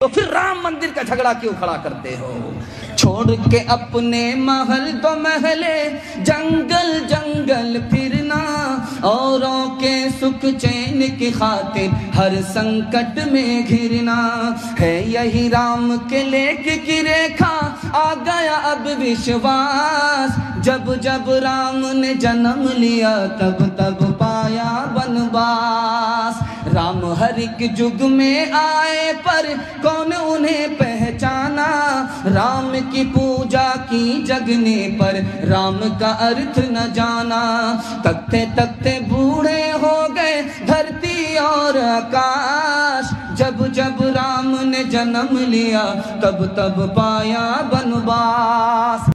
तो फिर राम मंदिर का झगड़ा क्यों खड़ा करते हो? छोड़ के अपने महल तो महले, जंगल जंगल फिरना, औरों के सुख चैन की खातिर हर संकट में घिरना है। यही राम के लेख की रेखा, आ गया अब विश्वास। जब जब राम ने जन्म लिया तब तब पाया वनवास। राम हर एक युग में आए पर कौन उन्हें पहचाना। राम की पूजा की जगने पर राम का अर्थ न जाना। तकते तकते बूढ़े हो गए धरती और आकाश। जब जब राम ने जन्म लिया तब तब पाया वनवास।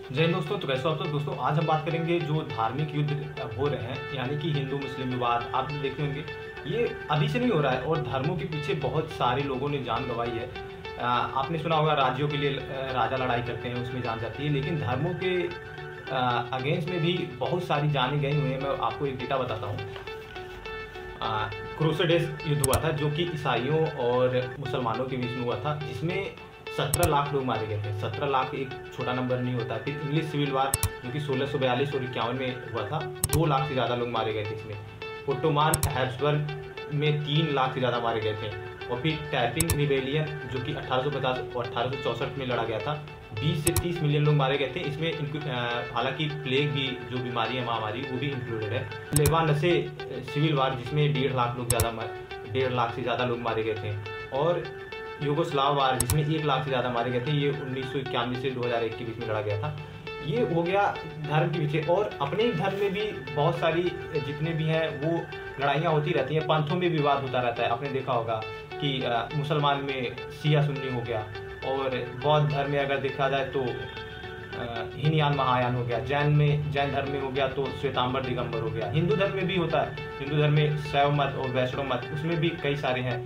जय दोस्तों, तो कैसे हो आप सब दोस्तों। आज हम बात करेंगे जो धार्मिक युद्ध हो रहे हैं, यानी कि हिंदू मुस्लिम विवाद। आप देखे होंगे ये अभी से नहीं हो रहा है और धर्मों के पीछे बहुत सारे लोगों ने जान गंवाई है। आपने सुना होगा राज्यों के लिए राजा लड़ाई करते हैं, उसमें जान जाती है, लेकिन धर्मों के अगेंस्ट में भी बहुत सारी जानें गई हुई हैं। मैं आपको एक डेटा बताता हूँ। क्रूसेडर्स युद्ध हुआ था जो कि ईसाइयों और मुसलमानों के बीच में हुआ था, जिसमें 17 लाख लोग मारे गए थे। 17 लाख एक छोटा नंबर नहीं होता। फिर इंग्लिश सिविल वार जो कि 1642 और 51 में हुआ था, 2 लाख से ज़्यादा लोग मारे गए थे इसमें। ओटोमान हैब्सबर्ग में 3 लाख से ज़्यादा मारे गए थे। और फिर टैपिंग रिबेलियन जो कि 1850 और 1864 में लड़ा गया था, 20 से 30 मिलियन लोग मारे गए थे इसमें। हालांकि प्लेग भी जो बीमारी है, महामारी, वो भी इंक्लूडेड है। लेबानसे सिविल वार जिसमें 1.5 लाख लोग 1.5 लाख से ज़्यादा लोग मारे गए थे। और युगोस्लाव वार जिसमें 1 लाख से ज़्यादा मारे गए थे, ये 1991 से 2001 के बीच में लड़ा गया था। ये हो गया धर्म के पीछे। और अपने ही धर्म में भी बहुत सारी जितने भी हैं वो लड़ाइयाँ होती रहती हैं। पंथों में विवाद होता रहता है। आपने देखा होगा कि मुसलमान में शिया सुन्नी हो गया, और बौद्ध धर्म में अगर देखा जाए तो हीनयान महायान हो गया, जैन धर्म में हो गया तो श्वेतांबर दिगंबर हो गया। हिंदू धर्म में भी होता है। हिंदू धर्म में शैव मत और वैष्णव मत, उसमें भी कई सारे हैं।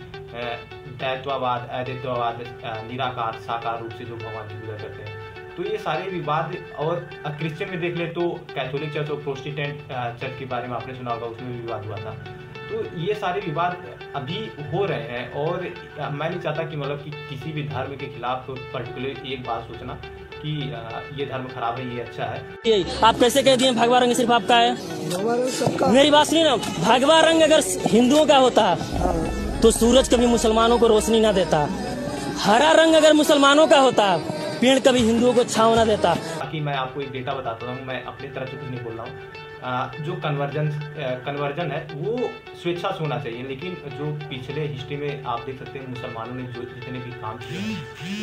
दैत्वावाद, अद्वैतवाद, निराकार साकार रूप से जो भगवान की पूजा करते हैं। तो ये सारे विवाद। और क्रिश्चियन में देख ले तो कैथोलिक चर्च और प्रोटेस्टेंट चर्च के बारे में आपने सुना होगा, उसमें भी विवाद हुआ था। तो ये सारे विवाद अभी हो रहे हैं। और मैं नहीं चाहता कि मतलब कि किसी भी धर्म के खिलाफ पर्टिकुलर एक बात सोचना कि ये धर्म खराब है, ये अच्छा है। आप कैसे कह दिए भगवा रंग सिर्फ आपका है? मेरी बात सुनिए ना, भगवा रंग अगर हिंदुओं का होता तो सूरज कभी मुसलमानों को रोशनी ना देता। हरा रंग अगर मुसलमानों का होता, पेड़ कभी हिंदुओं को छांव ना देता। बाकी मैं आपको एक डेटा बताता हूँ, मैं अपनी तरफ से कुछ नहीं बोल रहा हूँ। जो कन्वर्जन है वो स्वेच्छा से होना चाहिए, लेकिन जो पिछले हिस्ट्री में आप देख सकते हैं मुसलमानों ने जो जितने भी काम किए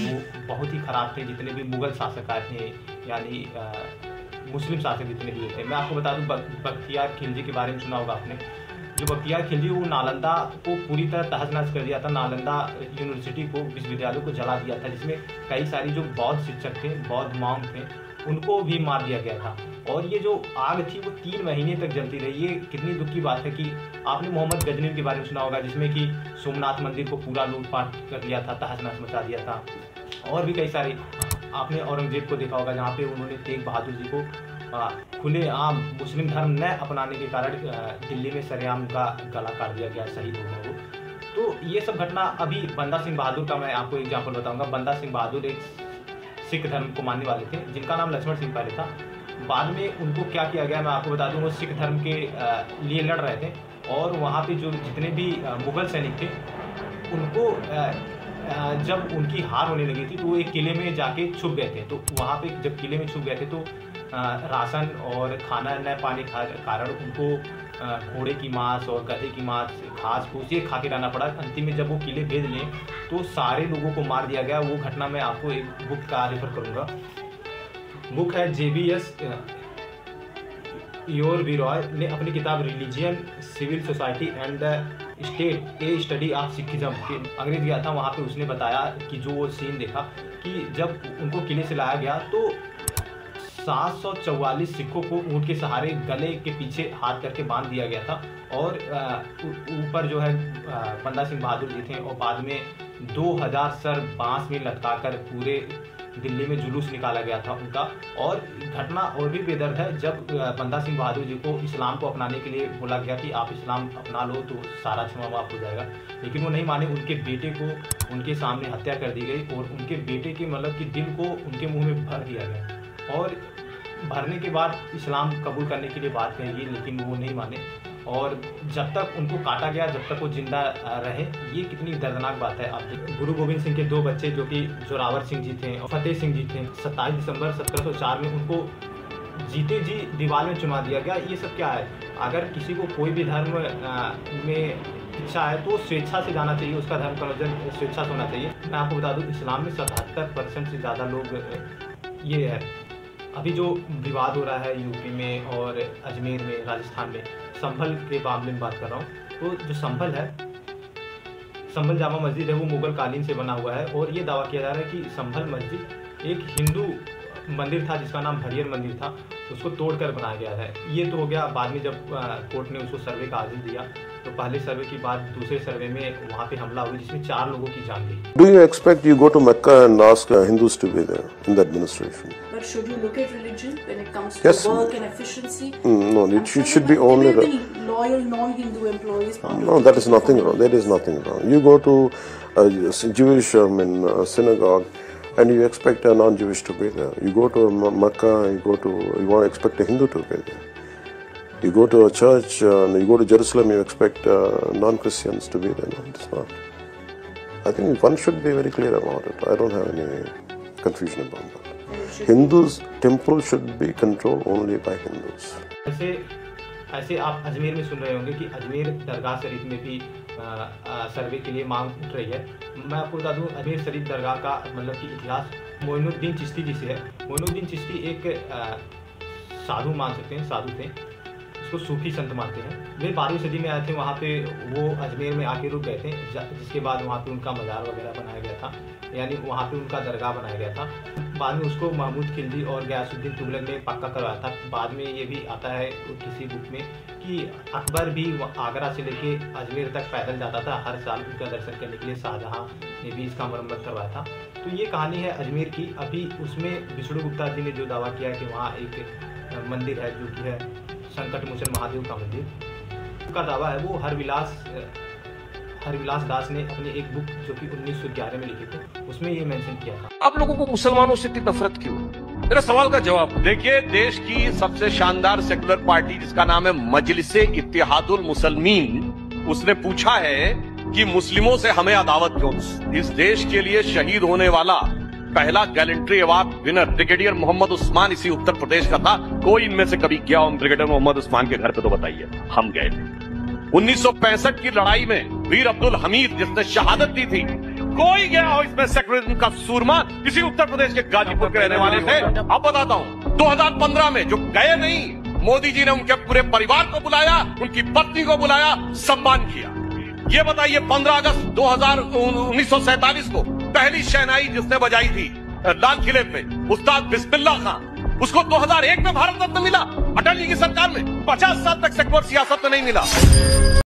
वो बहुत ही खराब थे। जितने भी मुगल शासक आए थे, यानी मुस्लिम शासक जितने भी थे। मैं आपको बता दूँ बख्तियार खिलजी के बारे में सुना होगा आपने। जो बख्तियार खिलजी, वो नालंदा को पूरी तरह तहस नहस कर दिया था। नालंदा यूनिवर्सिटी को, विश्वविद्यालय को जला दिया था, जिसमें कई सारी जो बौद्ध शिक्षक थे, बौद्ध मॉन्क थे, उनको भी मार दिया गया था। और ये जो आग थी वो 3 महीने तक जलती रही। ये कितनी दुख की बात है कि आपने मोहम्मद गजनी के बारे में सुना होगा, जिसमें कि सोमनाथ मंदिर को पूरा लूटपाट कर दिया था, तहस नहस मचा दिया था। और भी कई सारे, आपने औरंगजेब को देखा होगा, जहाँ पे उन्होंने तेग बहादुर जी को खुलेआम मुस्लिम धर्म न अपनाने के कारण दिल्ली में सरेआम उनका गला काट दिया गया, शहीद हो गए वो। तो ये सब घटना अभी बंदा सिंह बहादुर का मैं आपको एग्जाम्पल बताऊंगा। बंदा सिंह बहादुर एक सिख धर्म को मानने वाले थे, जिनका नाम लक्ष्मण सिंह पहले था। बाद में उनको क्या किया गया मैं आपको बता दूं। वो सिख धर्म के लिए लड़ रहे थे, और वहाँ पे जो जितने भी मुगल सैनिक थे उनको जब उनकी हार होने लगी थी तो वो एक किले में जाके छुप गए थे। तो वहाँ पे जब किले में छुप गए थे तो राशन और खाना न पाने के कारण उनको घोड़े की मांस और गधे की मांस, घास फूस ये खा के रहना पड़ा। अंतिम में जब वो किले भेज लें तो सारे लोगों को मार दिया गया। वो घटना मैं आपको एक बुक का रेफर करूँगा। बुक है JBS योरवीरॉय ने अपनी किताब religion, civil society and the state, a study of Sikhism के अंग्रेज गया था। वहाँ पे उसने बताया कि जो वो सीन देखा कि जब उनको किले से लाया गया तो 744 सिखों को ऊँट के सहारे गले के पीछे हाथ करके बांध दिया गया था। और ऊपर जो है बंदा सिंह बहादुर जी थे, और बाद में 2000 सर बांस में लटकाकर पूरे दिल्ली में जुलूस निकाला गया था उनका। और घटना और भी बेदर्द है, जब बंदा सिंह बहादुर जी को इस्लाम को अपनाने के लिए बोला गया कि आप इस्लाम अपना लो तो सारा क्षमा माफ हो जाएगा, लेकिन वो नहीं माने। उनके बेटे को उनके सामने हत्या कर दी गई और उनके बेटे के मतलब कि दिल को उनके मुंह में भर दिया गया और भरने के बाद इस्लाम कबूल करने के लिए बात कही गई, लेकिन वो नहीं माने और जब तक उनको काटा गया, जब तक वो जिंदा रहे। ये कितनी दर्दनाक बात है। आप गुरु गोविंद सिंह के 2 बच्चे जो कि जोरावर सिंह जी थे और फतेह सिंह जी थे, 27 दिसंबर 1704 में उनको जीते जी दीवार में चुना दिया गया। ये सब क्या है? अगर किसी को कोई भी धर्म में इच्छा है तो स्वेच्छा से जाना चाहिए, उसका धर्म कन्वर्जन स्वेच्छा से होना चाहिए। मैं आपको बता दूं, इस्लाम में 77% से ज़्यादा लोग ये है। अभी जो विवाद हो रहा है यूपी में और अजमेर में, राजस्थान में, संभल के मामले में बात कर रहा हूँ, तो जो संभल है, संभल जामा मस्जिद है, वो मुगल कालीन से बना हुआ है और ये दावा किया जा रहा है कि संभल मस्जिद एक हिंदू मंदिर था जिसका नाम हरियर मंदिर था, उसको तोड़कर बनाया गया है। ये तो हो गया बाद में जब कोर्ट ने उसको सर्वे का आदेश दिया, तो पहले सर्वे के बाद दूसरे सर्वे में वहाँ पे हमला हुआ जिसमें 4 लोगों की जान गई। Do you expect you go to Mecca and ask Hindus to be there in the administration? But should you look at religion when it comes to Yes. work and efficiency? No, it should be only. There will be loyal non-Hindu employees. No, that is nothing wrong. There is nothing wrong. You go to a Jewish synagogue and you expect a non-Jewish to be there. You go to Mecca, you want to expect a Hindu to be there. You go to a church, you go to Jerusalem, you expect non-Christians to be there. No, it's not. I think one should be very clear about it. I don't have any confusion about that. Hindus' temple should be controlled only by Hindus. ऐसे आप अजमेर में सुन रहे होंगे कि अजमेर दरगाह शरीफ में भी सर्वे के लिए मांग उठ रही है। मैं आपको बता दूं, अजमेर शरीफ दरगाह का मतलब कि इतिहास मोइनुद्दीन चिश्ती जी से है। मोइनुद्दीन चिश्ती एक साधु मान सकते हैं, साधु थे, उसको सूफी संत मानते हैं। वे 12वीं सदी में आए थे, वहाँ पे वो अजमेर में आके रुक गए थे, जिसके बाद वहाँ पे उनका मज़ार वगैरह बनाया गया था, यानी वहाँ पे उनका दरगाह बनाया गया था। बाद में उसको महमूद खिलजी और गयासुद्दीन तुगलक ने पक्का करवाया था। बाद में ये भी आता है किसी बुक में कि अकबर भी आगरा से लेके अजमेर तक पैदल जाता था हर साल उनका दर्शन करने के लिए। शाहजहाँ ने भी इसका मरम्मत करवाया था। तो ये कहानी है अजमेर की। अभी उसमें विष्णु गुप्ता जी ने जो दावा किया कि वहाँ एक मंदिर है जो कि है संकट मोचन महादेव का मंदिर, उनका दावा है वो हरविलास दास ने अपनी एक बुक जो कि 1911 में लिखी थी, उसमें ये मेंशन किया था। आप लोगों को मुसलमानों से इतनी नफरत क्यों? मेरा सवाल का जवाब देखिए, देश की सबसे शानदार सेकुलर पार्टी जिसका नाम है मजलिसे इत्तेहादुल मुसलमीन, उसने पूछा है कि मुस्लिमों से हमें अदावत क्यों? इस देश के लिए शहीद होने वाला पहला gallantry award winner brigadier Mohammad Usman इसी उत्तर प्रदेश का था। कोई इनमें से कभी गया हो ब्रिगेडियर मोहम्मद उस्मान के घर पे तो बताइए। हम गए थे 1965 की लड़ाई में वीर अब्दुल हमीद जिसने शहादत दी थी। कोई गया हो इसमें सेक्युलरिज्म का सूरमा? किसी उत्तर प्रदेश के गाजीपुर के रहने वाले थे। अब बताता हूं, 2015 में जो गए नहीं, मोदी जी ने उनके पूरे परिवार को बुलाया, उनकी पत्नी को बुलाया, सम्मान किया। ये बताइए 15 अगस्त 1947 को पहली शहनाई जिसने बजाई थी लाल किले पे, उस्ताद बिस्मिल्लाह खान, उसको 2001 में भारत रत्न मिला। अटल जी की सरकार में 50 साल तक सेक्युलर सियासत में नहीं मिला।